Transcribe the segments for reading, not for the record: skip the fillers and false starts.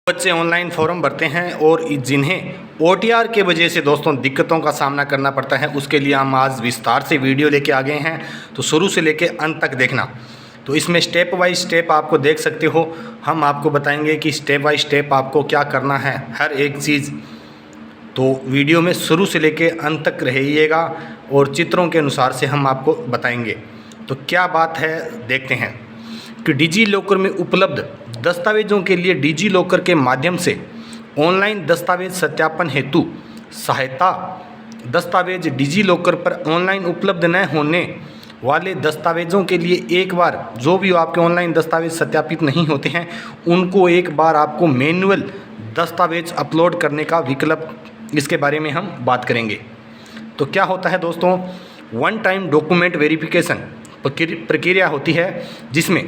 बच्चे online form भरते हैं और जिन्हें ओटीआर के वजह से दोस्तों दिक्कतों का सामना करना पड़ता है, उसके लिए हम आज विस्तार से वीडियो लेके आ गए हैं। तो शुरू से लेके अंत तक देखना। तो इसमें स्टेप बाय स्टेप आपको देख सकते हो, हम आपको बताएंगे कि स्टेप बाय स्टेप आपको क्या करना है, हर एक चीज़। तो वीडियो में शुरू से लेके अंत तक रहिएगा और चित्रों के अनुसार से हम आपको बताएंगे। तो क्या बात है देखते हैं कि डिजी लॉकर में उपलब्ध दस्तावेज़ों के लिए डिजी लॉकर के माध्यम से ऑनलाइन दस्तावेज सत्यापन हेतु सहायता दस्तावेज डिजी लॉकर पर ऑनलाइन उपलब्ध न होने वाले दस्तावेज़ों के लिए एक बार जो भी आपके ऑनलाइन दस्तावेज सत्यापित नहीं होते हैं उनको एक बार आपको मैनुअल दस्तावेज अपलोड करने का विकल्प, इसके बारे में हम बात करेंगे। तो क्या होता है दोस्तों, वन टाइम डॉक्यूमेंट वेरिफिकेशन प्रक्रिया होती है जिसमें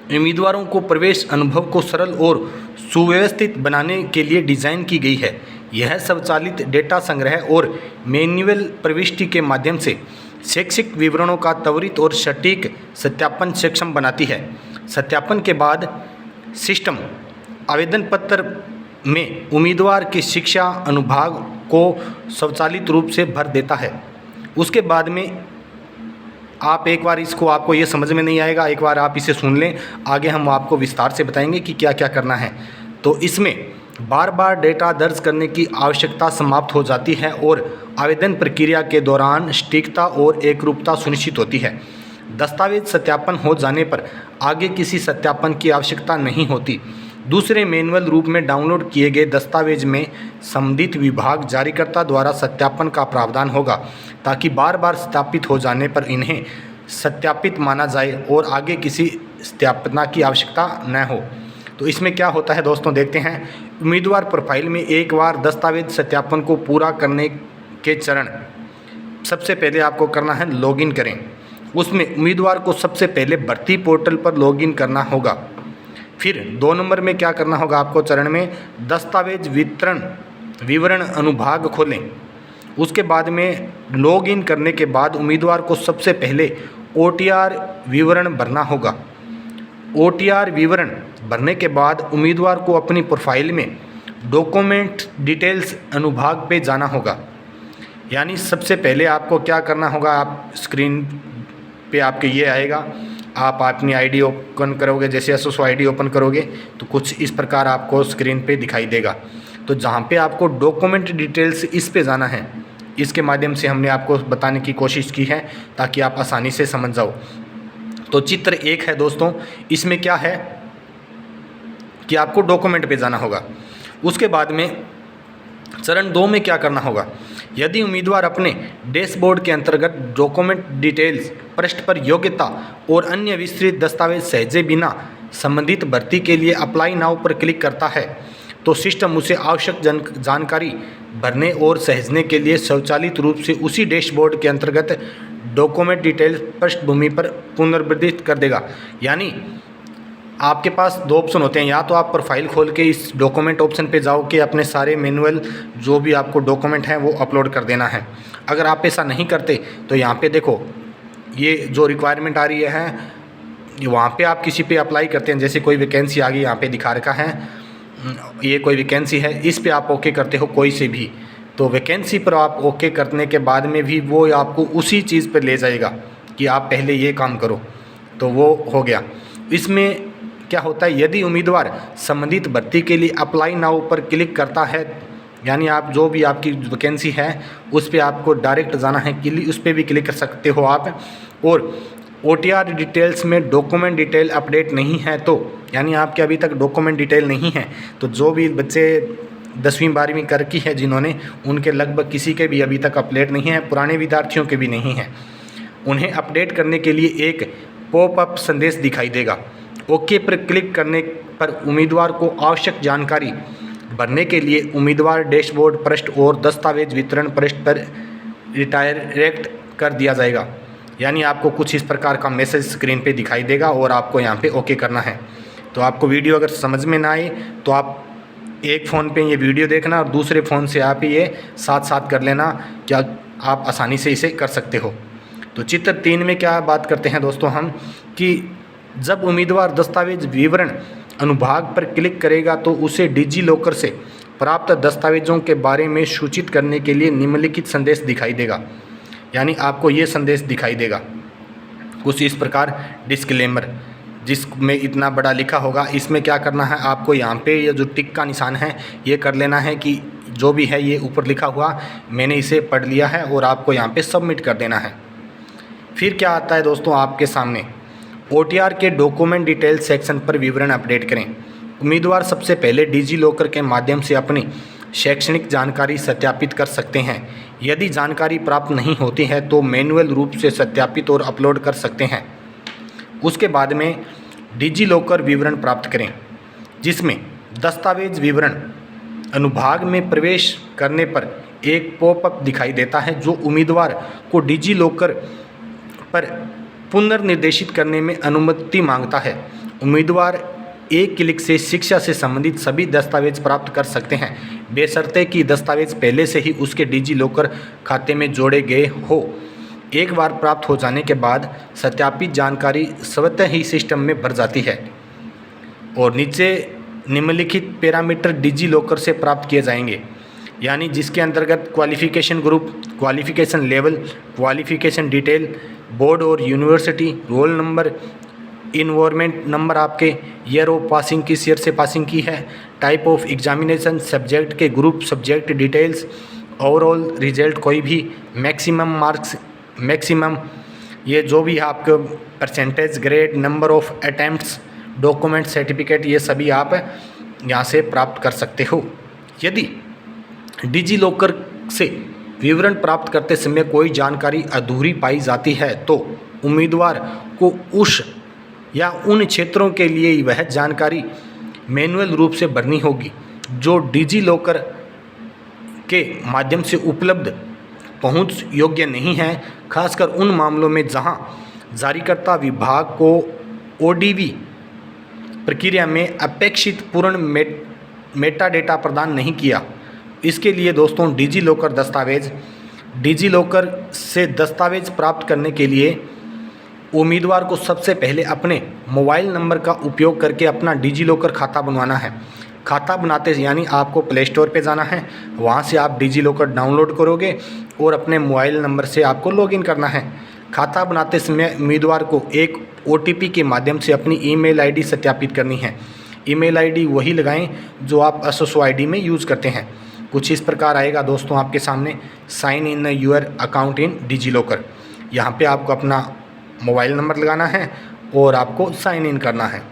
उम्मीदवारों को प्रवेश अनुभव को सरल और सुव्यवस्थित बनाने के लिए डिज़ाइन की गई है। यह स्वचालित डेटा संग्रह और मैन्युअल प्रविष्टि के माध्यम से शैक्षिक विवरणों का त्वरित और सटीक सत्यापन सक्षम बनाती है। सत्यापन के बाद सिस्टम आवेदन पत्र में उम्मीदवार की शिक्षा अनुभाग को स्वचालित रूप से भर देता है। उसके बाद में आप एक बार इसको, आपको ये समझ में नहीं आएगा, एक बार आप इसे सुन लें, आगे हम आपको विस्तार से बताएंगे कि क्या क्या करना है। तो इसमें बार बार डेटा दर्ज करने की आवश्यकता समाप्त हो जाती है और आवेदन प्रक्रिया के दौरान सटीकता और एकरूपता सुनिश्चित होती है। दस्तावेज सत्यापन हो जाने पर आगे किसी सत्यापन की आवश्यकता नहीं होती। दूसरे मैनुअल रूप में डाउनलोड किए गए दस्तावेज में संबंधित विभाग जारीकर्ता द्वारा सत्यापन का प्रावधान होगा ताकि बार बार सत्यापित हो जाने पर इन्हें सत्यापित माना जाए और आगे किसी सत्यापना की आवश्यकता न हो। तो इसमें क्या होता है दोस्तों देखते हैं। उम्मीदवार प्रोफाइल में एक बार दस्तावेज सत्यापन को पूरा करने के चरण, सबसे पहले आपको करना है लॉगिन करें। उसमें उम्मीदवार को सबसे पहले भर्ती पोर्टल पर लॉगिन करना होगा। फिर 2 नंबर में क्या करना होगा आपको चरण में, दस्तावेज विवरण अनुभाग खोलें। उसके बाद में लॉगिन करने के बाद उम्मीदवार को सबसे पहले ओटीआर विवरण भरना होगा। ओटीआर विवरण भरने के बाद उम्मीदवार को अपनी प्रोफाइल में डॉक्यूमेंट डिटेल्स अनुभाग पे जाना होगा। यानी सबसे पहले आपको क्या करना होगा, आप स्क्रीन पे आपके ये आएगा, आप अपनी आईडी ओपन करोगे, जैसे एसएसओ आईडी ओपन करोगे तो कुछ इस प्रकार आपको स्क्रीन पे दिखाई देगा। तो जहाँ पे आपको डॉक्यूमेंट डिटेल्स इस पे जाना है, इसके माध्यम से हमने आपको बताने की कोशिश की है ताकि आप आसानी से समझ जाओ। तो चित्र 1 है दोस्तों, इसमें क्या है कि आपको डॉक्यूमेंट पे जाना होगा। उसके बाद में चरण 2 में क्या करना होगा, यदि उम्मीदवार अपने डैशबोर्ड के अंतर्गत डॉक्यूमेंट डिटेल्स पृष्ठ पर योग्यता और अन्य विस्तृत दस्तावेज सहेजे बिना संबंधित भर्ती के लिए अप्लाई नाउ पर क्लिक करता है तो सिस्टम उसे आवश्यक जानकारी भरने और सहेजने के लिए स्वचालित रूप से उसी डैशबोर्ड के अंतर्गत डॉक्यूमेंट डिटेल्स पृष्ठभूमि पर पुनर्निर्धारित कर देगा। यानी आपके पास 2 ऑप्शन होते हैं, या तो आप प्रोफाइल खोल के इस डॉक्यूमेंट ऑप्शन पे जाओ कि अपने सारे मैनुअल जो भी आपको डॉक्यूमेंट हैं वो अपलोड कर देना है। अगर आप ऐसा नहीं करते तो यहाँ पे देखो, ये जो रिक्वायरमेंट आ रही है वहाँ पे आप किसी पे अप्लाई करते हैं, जैसे कोई वैकेंसी आ गई, यहाँ पे दिखा रखा है ये कोई वैकेंसी है, इस पे आप ओके करते हो कोई से भी। तो वैकेंसी पर आप ओके करने के बाद में भी वो आपको उसी चीज़ पर ले जाएगा कि आप पहले ये काम करो, तो वो हो गया। इसमें क्या होता है, यदि उम्मीदवार संबंधित भर्ती के लिए अप्लाई नाउ पर क्लिक करता है, यानी आप जो भी आपकी वैकेंसी है उस पर आपको डायरेक्ट जाना है, उस पर भी क्लिक कर सकते हो आप। और ओटीआर डिटेल्स में डॉक्यूमेंट डिटेल अपडेट नहीं है तो, यानी आपके अभी तक डॉक्यूमेंट डिटेल नहीं है, तो जो भी बच्चे 10वीं 12वीं कर की है जिन्होंने, उनके लगभग किसी के भी अभी तक अपडेट नहीं है, पुराने विद्यार्थियों के भी नहीं है। उन्हें अपडेट करने के लिए एक पॉपअप संदेश दिखाई देगा। ओके पर क्लिक करने पर उम्मीदवार को आवश्यक जानकारी भरने के लिए उम्मीदवार डैशबोर्ड पृष्ठ और दस्तावेज वितरण पृष्ठ पर रिडायरेक्ट कर दिया जाएगा। यानी आपको कुछ इस प्रकार का मैसेज स्क्रीन पे दिखाई देगा और आपको यहाँ पे ओके करना है। तो आपको वीडियो अगर समझ में ना आए तो आप एक फ़ोन पे ये वीडियो देखना और दूसरे फ़ोन से आप ये साथ साथ कर लेना, क्या आप आसानी से इसे कर सकते हो। तो चित्र 3 में क्या बात करते हैं दोस्तों हम, कि जब उम्मीदवार दस्तावेज विवरण अनुभाग पर क्लिक करेगा तो उसे डिजी लॉकर से प्राप्त दस्तावेज़ों के बारे में सूचित करने के लिए निम्नलिखित संदेश दिखाई देगा। यानी आपको ये संदेश दिखाई देगा कुछ इस प्रकार, डिस्क्लेमर, जिसमें इतना बड़ा लिखा होगा। इसमें क्या करना है आपको, यहाँ पे ये जो टिक का निशान है ये कर लेना है कि जो भी है ये ऊपर लिखा हुआ मैंने इसे पढ़ लिया है, और आपको यहाँ पे सबमिट कर देना है। फिर क्या आता है दोस्तों आपके सामने, OTR के डॉक्यूमेंट डिटेल सेक्शन पर विवरण अपडेट करें। उम्मीदवार सबसे पहले डिजी लॉकर के माध्यम से अपनी शैक्षणिक जानकारी सत्यापित कर सकते हैं। यदि जानकारी प्राप्त नहीं होती है तो मैन्युअल रूप से सत्यापित और अपलोड कर सकते हैं। उसके बाद में डिजी लॉकर विवरण प्राप्त करें, जिसमें दस्तावेज विवरण अनुभाग में प्रवेश करने पर एक पॉपअप दिखाई देता है जो उम्मीदवार को डिजी लॉकर पर पुनर्निर्देशित करने में अनुमति मांगता है। उम्मीदवार एक क्लिक से शिक्षा से संबंधित सभी दस्तावेज प्राप्त कर सकते हैं, बशर्ते कि दस्तावेज पहले से ही उसके डिजी लॉकर खाते में जोड़े गए हो। एक बार प्राप्त हो जाने के बाद सत्यापित जानकारी स्वतः ही सिस्टम में भर जाती है और नीचे निम्नलिखित पैरामीटर डिजी लॉकर से प्राप्त किए जाएंगे। यानी जिसके अंतर्गत qualification group, qualification level, qualification detail, board और university, roll number, involvement number, आपके ईयर ऑफ पासिंग, किस ईयर से पासिंग की है, टाइप ऑफ एग्जामिनेशन, सब्जेक्ट के group, subject details, overall result, कोई भी मैक्सिमम मार्क्स, मैक्सिमम ये जो भी आपके percentage, grade, number of attempts, document, certificate, ये सभी आप यहाँ से प्राप्त कर सकते हो। यदि डिजी लॉकर से विवरण प्राप्त करते समय कोई जानकारी अधूरी पाई जाती है तो उम्मीदवार को उस या उन क्षेत्रों के लिए वह जानकारी मैन्युअल रूप से भरनी होगी जो डिजी लॉकर के माध्यम से उपलब्ध पहुंच योग्य नहीं है, खासकर उन मामलों में जहां जारीकर्ता विभाग को ODV प्रक्रिया में अपेक्षित पूर्ण मेटा डेटा प्रदान नहीं किया। इसके लिए दोस्तों डिजी लॉकर से दस्तावेज प्राप्त करने के लिए उम्मीदवार को सबसे पहले अपने मोबाइल नंबर का उपयोग करके अपना डिजी लॉकर खाता बनवाना है। खाता बनाते यानी आपको प्ले स्टोर पर जाना है, वहाँ से आप डिजी लॉकर डाउनलोड करोगे और अपने मोबाइल नंबर से आपको लॉगिन करना है। खाता बनाते समय उम्मीदवार को एक OTP के माध्यम से अपनी ईमेल ID सत्यापित करनी है। ईमेल ID वही लगाएं जो आप SSO ID में यूज़ करते हैं। कुछ इस प्रकार आएगा दोस्तों आपके सामने, sign in your account in DigiLocker. यहाँ पे आपको अपना मोबाइल नंबर लगाना है और आपको साइन इन करना है।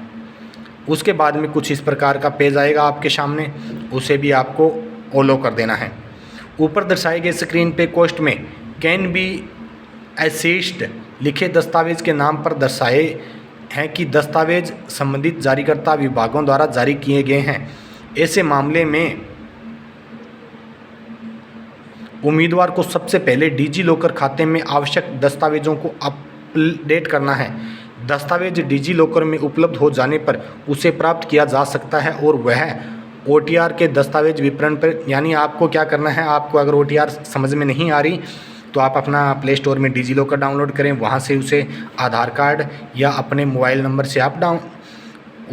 उसके बाद में कुछ इस प्रकार का पेज आएगा आपके सामने, उसे भी आपको ऑलो कर देना है। ऊपर दर्शाए गए स्क्रीन पे कोष्ठ में कैन बी असिस्ट लिखे दस्तावेज के नाम पर दर्शाए हैं कि दस्तावेज संबंधित जारीकर्ता विभागों द्वारा जारी किए गए हैं। ऐसे मामले में उम्मीदवार को सबसे पहले डिजी लॉकर खाते में आवश्यक दस्तावेजों को अपडेट करना है। दस्तावेज डिजी लॉकर में उपलब्ध हो जाने पर उसे प्राप्त किया जा सकता है और वह OTR के दस्तावेज विवरण पर, यानी आपको क्या करना है, आपको अगर OTR समझ में नहीं आ रही तो आप अपना प्ले स्टोर में डिजी लॉकर डाउनलोड करें, वहाँ से उसे आधार कार्ड या अपने मोबाइल नंबर से आप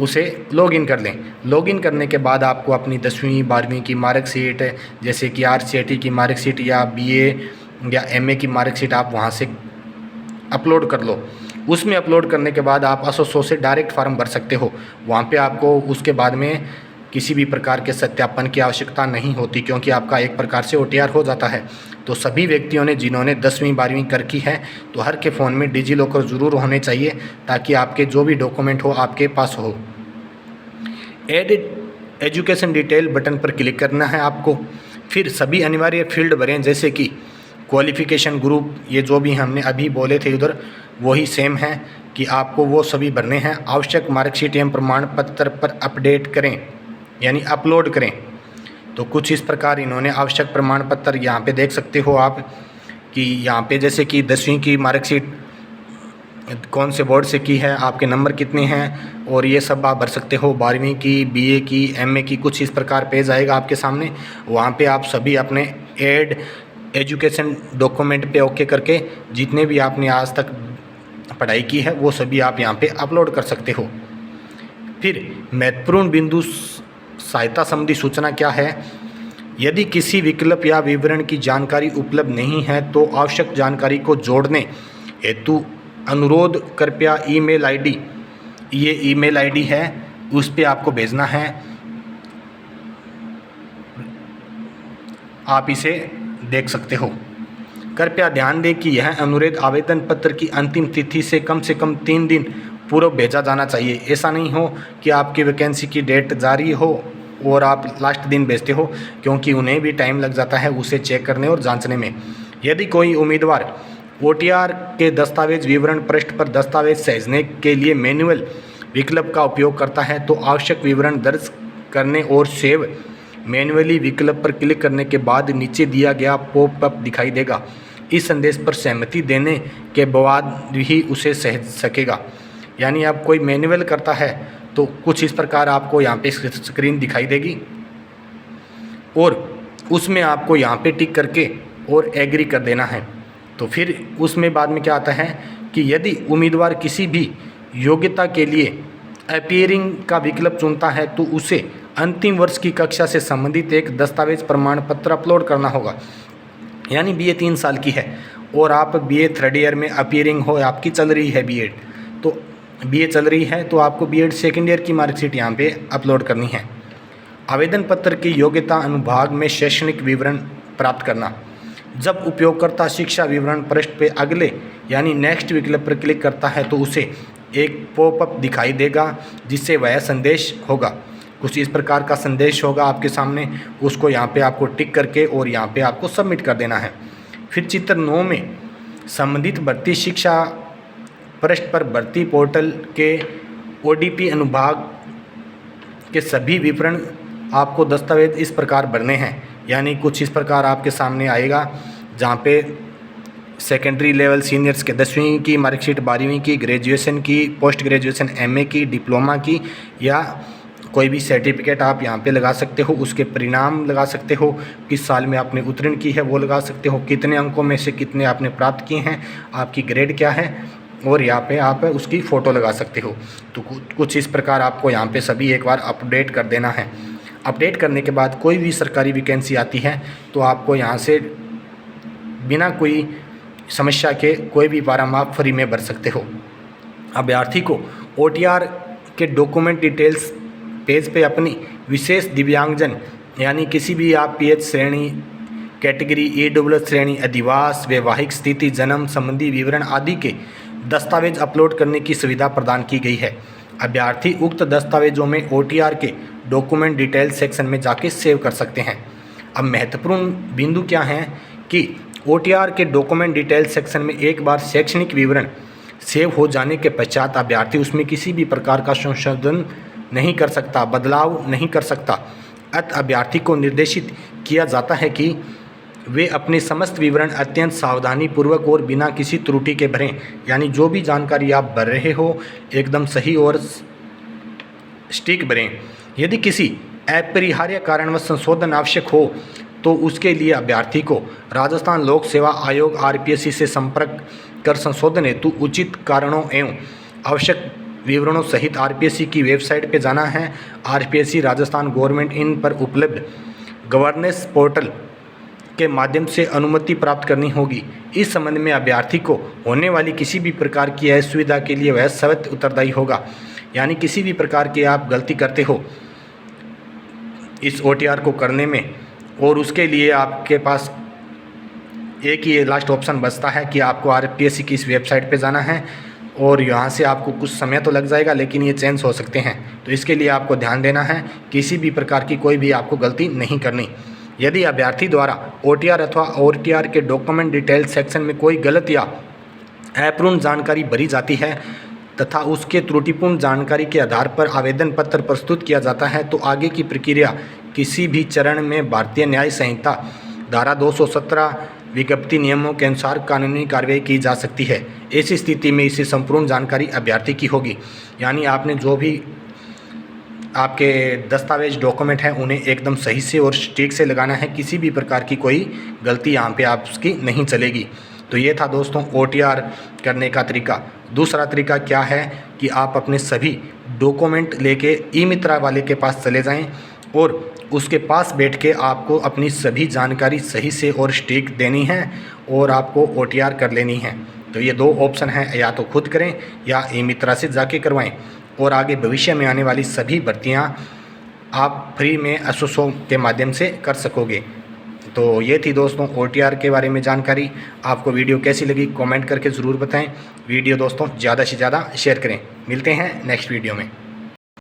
उसे लॉगिन कर लें। लॉगिन करने के बाद आपको अपनी 10वीं 12वीं की मार्कशीट, जैसे कि RCET की मार्कशीट या BA या MA की मार्कशीट आप वहाँ से अपलोड कर लो। उसमें अपलोड करने के बाद आप SSO से डायरेक्ट फॉर्म भर सकते हो। वहाँ पे आपको उसके बाद में किसी भी प्रकार के सत्यापन की आवश्यकता नहीं होती, क्योंकि आपका एक प्रकार से OTR हो जाता है। तो सभी व्यक्तियों ने जिन्होंने 10वीं 12वीं कर की है तो हर के फ़ोन में डिजी लॉकर ज़रूर होने चाहिए, ताकि आपके जो भी डॉक्यूमेंट हो आपके पास हो। एडिट एजुकेशन डिटेल बटन पर क्लिक करना है आपको। फिर सभी अनिवार्य फील्ड भरें, जैसे कि क्वालिफ़िकेशन ग्रुप, ये जो भी हमने अभी बोले थे उधर वही सेम है कि आपको वो सभी भरने हैं। आवश्यक मार्कशीट एवं प्रमाण पत्र पर अपडेट करें, यानी अपलोड करें। तो कुछ इस प्रकार इन्होंने आवश्यक प्रमाण पत्र यहाँ पे देख सकते हो आप कि यहाँ पे जैसे कि 10वीं की मार्कशीट कौन से बोर्ड से की है, आपके नंबर कितने हैं, और ये सब आप भर सकते हो। 12वीं की, BA की, MA की, कुछ इस प्रकार पेज आएगा आपके सामने। वहाँ पे आप सभी अपने एड एजुकेशन डॉक्यूमेंट पे ओके करके जितने भी आपने आज तक पढ़ाई की है वो सभी आप यहाँ पे अपलोड कर सकते हो। फिर महत्वपूर्ण बिंदु सहायता संबंधी सूचना क्या है। यदि किसी विकल्प या विवरण की जानकारी उपलब्ध नहीं है तो आवश्यक जानकारी को जोड़ने हेतु अनुरोध कृपया ईमेल आईडी, ये ईमेल आईडी है, उस पर आपको भेजना है। आप इसे देख सकते हो। कृपया ध्यान दें कि यह अनुरोध आवेदन पत्र की अंतिम तिथि से कम 3 दिन पूर्व भेजा जाना चाहिए। ऐसा नहीं हो कि आपकी वैकेंसी की डेट जारी हो और आप लास्ट दिन भेजते हो, क्योंकि उन्हें भी टाइम लग जाता है उसे चेक करने और जांचने में। यदि कोई उम्मीदवार OTR के दस्तावेज विवरण पृष्ठ पर दस्तावेज सहेजने के लिए मैनुअल विकल्प का उपयोग करता है तो आवश्यक विवरण दर्ज करने और सेव मैनुअली विकल्प पर क्लिक करने के बाद नीचे दिया गया पॉपअप दिखाई देगा। इस संदेश पर सहमति देने के बाद ही उसे सहेज सकेगा। यानी आप कोई मैनुअल करता है तो कुछ इस प्रकार आपको यहाँ पे स्क्रीन दिखाई देगी और उसमें आपको यहाँ पे टिक करके और एग्री कर देना है। तो फिर उसमें बाद में क्या आता है कि यदि उम्मीदवार किसी भी योग्यता के लिए अपीयरिंग का विकल्प चुनता है तो उसे अंतिम वर्ष की कक्षा से संबंधित एक दस्तावेज प्रमाण पत्र अपलोड करना होगा। यानी BA 3 साल की है और आप BA 3rd ईयर में अपीयरिंग हो, आपकी चल रही है B.Ed, तो BA चल रही है तो आपको B.Ed 2nd ईयर की मार्कशीट यहाँ पे अपलोड करनी है। आवेदन पत्र की योग्यता अनुभाग में शैक्षणिक विवरण प्राप्त करना। जब उपयोगकर्ता शिक्षा विवरण पृष्ठ पे अगले यानी नेक्स्ट विकल्प पर क्लिक करता है तो उसे एक पॉपअप दिखाई देगा जिससे वह संदेश होगा। कुछ इस प्रकार का संदेश होगा आपके सामने, उसको यहाँ पे आपको टिक करके और यहाँ पे आपको सबमिट कर देना है। फिर चित्र 9 में संबंधित भर्ती शिक्षा पृष्ठ पर भर्ती पोर्टल के ODP अनुभाग के सभी विवरण आपको दस्तावेज इस प्रकार भरने हैं। यानी कुछ इस प्रकार आपके सामने आएगा जहाँ पे सेकेंडरी लेवल सीनियर्स के 10वीं की मार्कशीट, 12वीं की, ग्रेजुएशन की, पोस्ट ग्रेजुएशन MA की, डिप्लोमा की या कोई भी सर्टिफिकेट आप यहाँ पे लगा सकते हो। उसके परिणाम लगा सकते हो, किस साल में आपने उत्तीर्ण की है वो लगा सकते हो, कितने अंकों में से कितने आपने प्राप्त किए हैं, आपकी ग्रेड क्या है, और यहाँ पे आप उसकी फ़ोटो लगा सकते हो। तो कुछ इस प्रकार आपको यहाँ पे सभी एक बार अपडेट कर देना है। अपडेट करने के बाद कोई भी सरकारी वैकेंसी आती है तो आपको यहाँ से बिना कोई समस्या के कोई भी फार्म आप फ्री में भर सकते हो। अभ्यर्थी को OTR के डॉक्यूमेंट डिटेल्स पेज पे अपनी विशेष दिव्यांगजन यानी किसी भी आप PH श्रेणी, कैटेगरी, EWS श्रेणी, अधिवास, वैवाहिक स्थिति, जन्म संबंधी विवरण आदि के दस्तावेज अपलोड करने की सुविधा प्रदान की गई है। अभ्यर्थी उक्त दस्तावेजों में OTR के डॉक्यूमेंट डिटेल सेक्शन में जाके सेव कर सकते हैं। अब महत्वपूर्ण बिंदु क्या है कि OTR के डॉक्यूमेंट डिटेल सेक्शन में एक बार शैक्षणिक विवरण सेव हो जाने के पश्चात अभ्यर्थी उसमें किसी भी प्रकार का संशोधन नहीं कर सकता, बदलाव नहीं कर सकता। अतः अभ्यर्थी को निर्देशित किया जाता है कि वे अपने समस्त विवरण अत्यंत सावधानी पूर्वक और बिना किसी त्रुटि के भरें। यानी जो भी जानकारी आप भर रहे हो एकदम सही और सटीक भरें। यदि किसी अपरिहार्य कारणवश संशोधन आवश्यक हो तो उसके लिए अभ्यर्थी को राजस्थान लोक सेवा आयोग RPSC से संपर्क कर संशोधन हेतु उचित कारणों एवं आवश्यक विवरणों सहित RPSC की वेबसाइट पर जाना है। RPSC राजस्थान गवर्नमेंट इन पर उपलब्ध गवर्नेंस पोर्टल के माध्यम से अनुमति प्राप्त करनी होगी। इस संबंध में अभ्यर्थी को होने वाली किसी भी प्रकार की असुविधा के लिए वह स्वतः उत्तरदायी होगा। यानी किसी भी प्रकार की आप गलती करते हो इस OTR को करने में और उसके लिए आपके पास एक ही लास्ट ऑप्शन बचता है कि आपको RPSC की इस वेबसाइट पे जाना है और यहाँ से आपको कुछ समय तो लग जाएगा लेकिन ये चेंज हो सकते हैं। तो इसके लिए आपको ध्यान देना है, किसी भी प्रकार की कोई भी आपको गलती नहीं करनी। यदि अभ्यर्थी द्वारा OTR अथवा OTR के डॉक्यूमेंट डिटेल सेक्शन में कोई गलत या अपूर्ण जानकारी भरी जाती है तथा उसके त्रुटिपूर्ण जानकारी के आधार पर आवेदन पत्र प्रस्तुत किया जाता है तो आगे की प्रक्रिया किसी भी चरण में भारतीय न्याय संहिता धारा 217 विज्ञप्ति नियमों के अनुसार कानूनी कार्रवाई की जा सकती है। ऐसी स्थिति में इसे संपूर्ण जानकारी अभ्यर्थी की होगी। यानी आपने जो भी आपके दस्तावेज डॉक्यूमेंट हैं उन्हें एकदम सही से और स्टिक से लगाना है, किसी भी प्रकार की कोई गलती यहाँ पे आपकी नहीं चलेगी। तो ये था दोस्तों OTR करने का तरीका। दूसरा तरीका क्या है कि आप अपने सभी डॉक्यूमेंट लेके ई-मित्रा वाले के पास चले जाएं और उसके पास बैठ के आपको अपनी सभी जानकारी सही से और सटीक देनी है और आपको OTR कर लेनी है। तो ये दो ऑप्शन हैं, या तो खुद करें या ई-मित्रा से जाके करवाएं और आगे भविष्य में आने वाली सभी भर्तियां आप फ्री में एसोसो के माध्यम से कर सकोगे। तो ये थी दोस्तों OTR के बारे में जानकारी। आपको वीडियो कैसी लगी कमेंट करके ज़रूर बताएं। वीडियो दोस्तों ज़्यादा से ज़्यादा शेयर करें। मिलते हैं नेक्स्ट वीडियो में।